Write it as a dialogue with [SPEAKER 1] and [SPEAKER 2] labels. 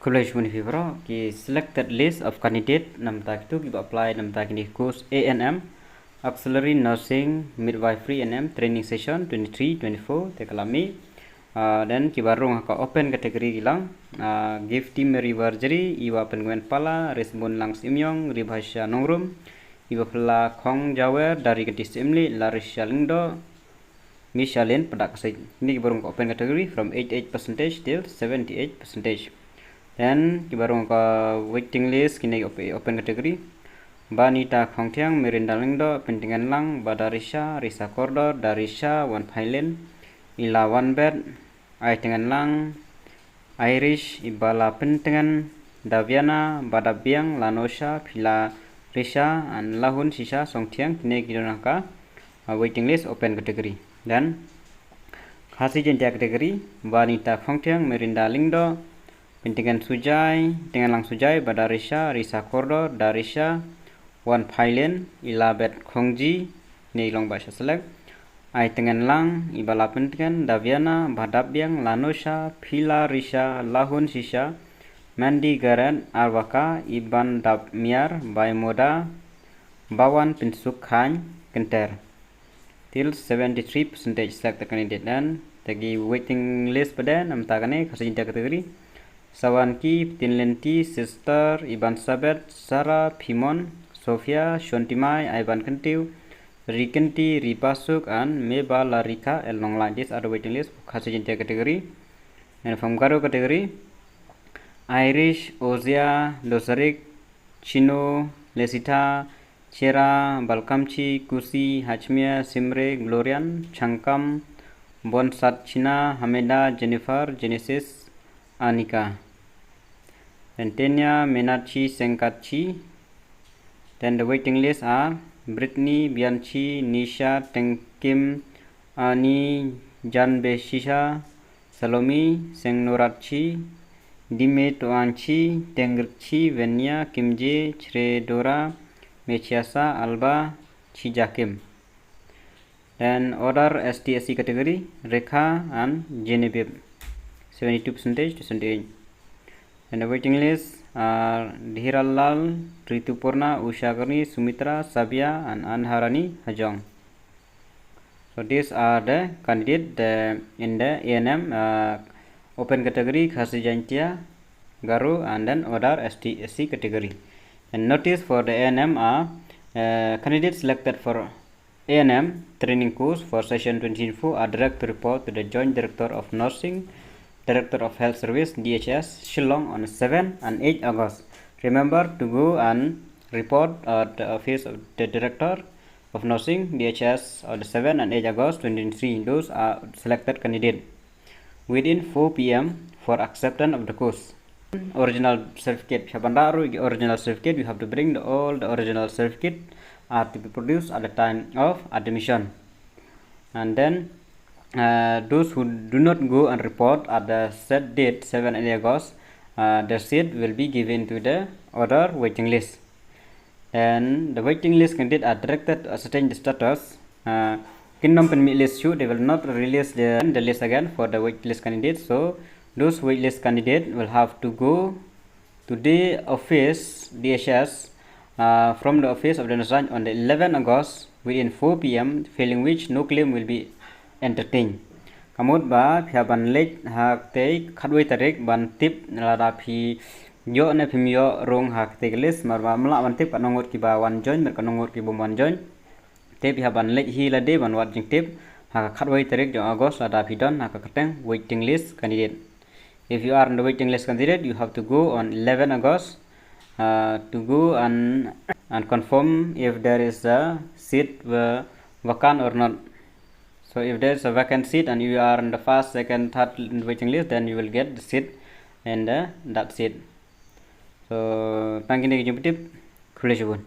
[SPEAKER 1] college munifibro ki selected list of candidate nam ta tu ki apply nam ta kini course ANM auxiliary nursing midwifery NM training session 23-24 te kalami dan ki barung ka open category gilang give team riverjeri iwa pengen pala respon lang simyong ribhasya nongrum iwa pala khong jawer dari kedis imli larisya lingdo Michelin product ini barung ka open category from 88% till 78%. Then kibarong ka waiting list kini open category banita khongtiang merinda lingdo pentingan lang badarisha risa corridor darisha one pailen ila one bed ai tengan lang irish ibala pentingan daviana badabiang lanosha pila risha an lahun sisa songtiang kini gidonaka waiting list open category. Dan khasi jentia kategori wanita khongtiang merinda lingdo pentingan sujai dengan lang sujai badarisha risa kordo darisha one pailen ilabet khongji ni long bahasa selek ai tengan lang ibala pentingan daviana badabyang lanosha phila risha lahun sisa mandi garan arwaka iban dab miar by moda bawan pinsuk khan kenter till 73% select the candidate dan tagi waiting list pada nam tagane khasi jentia kategori Sawanki, Tinlenti, Sister, Iban Sabet, Sarah, Pimon, Sofia, Shontimai, Ivan Kentiu, Rikenti, Ripasuk, and Mebala Rika, along like this are the waiting list for Khasijintia category. And from Garo category, Irish, Ozia, Dosarik, Chino, Lesita, Chera, Balkamchi, Kusi, Hachmia, Simre, Glorian, Chankam, Bonsat China, Hameda, Jennifer, Genesis, Anika. And Tenya, Menachi, Senkachi. Then the waiting list are Brittany, Bianchi, Nisha, Tengkim, Ani, Janbe Shisha, Salome, Sengnorachi, Dime Toanchi, Tengrchi, Venya, Kimje, Chredora, Mechiasa, Alba, Chijakim. Then other STSC category, Rekha and Genevieve, 72% to 78%. And the waiting list are Dhiralal, Ritupurna, Ushagarni, Sumitra, Sabia, and Anharani Hajong. So these are the candidates in the ANM open category, Khasijantia, Garu, and then other STSC category. And notice for the ANM are candidates selected for ANM training course for session 24 are direct to report to the Joint Director of Nursing, Director of Health Service DHS Shillong on 7 and 8 August. Remember to go and report at the office of the Director of Nursing DHS on 7 and 8 August 2023. Those are selected candidates within 4 p.m. for acceptance of the course. Original certificate. Original certificate. You have to bring all the original certificate are to be produced at the time of admission. And then those who do not go and report at the set date 7 and 8 August, their seat will be given to the other waiting list. And the waiting list candidate are directed to ascertain the status. Kingdom permit list show, they will not release the list again for the wait list candidates. So those wait list candidates will have to go to the office DHS from the office of the Nurse on the 11 August within 4 p.m. failing which no claim will be entertained. Kamut ba phiaban lek hak te khadwai tarik ban tip la phi yo ne phimyo rong hak te list marwa mla ban tip kanongot ki ba wan join mer kanongot ki bom wan join te phiaban lek hi la de ban wat jing tip hak khadwai tarik jo August la phi don hak kateng waiting list candidate. If you are in the waiting list candidate, you have to go on 11 August to go and confirm if there is a seat vacant or not. So if there is a vacant seat and you are in the first, second, third waiting list, then you will get the seat and that seat. So thank you.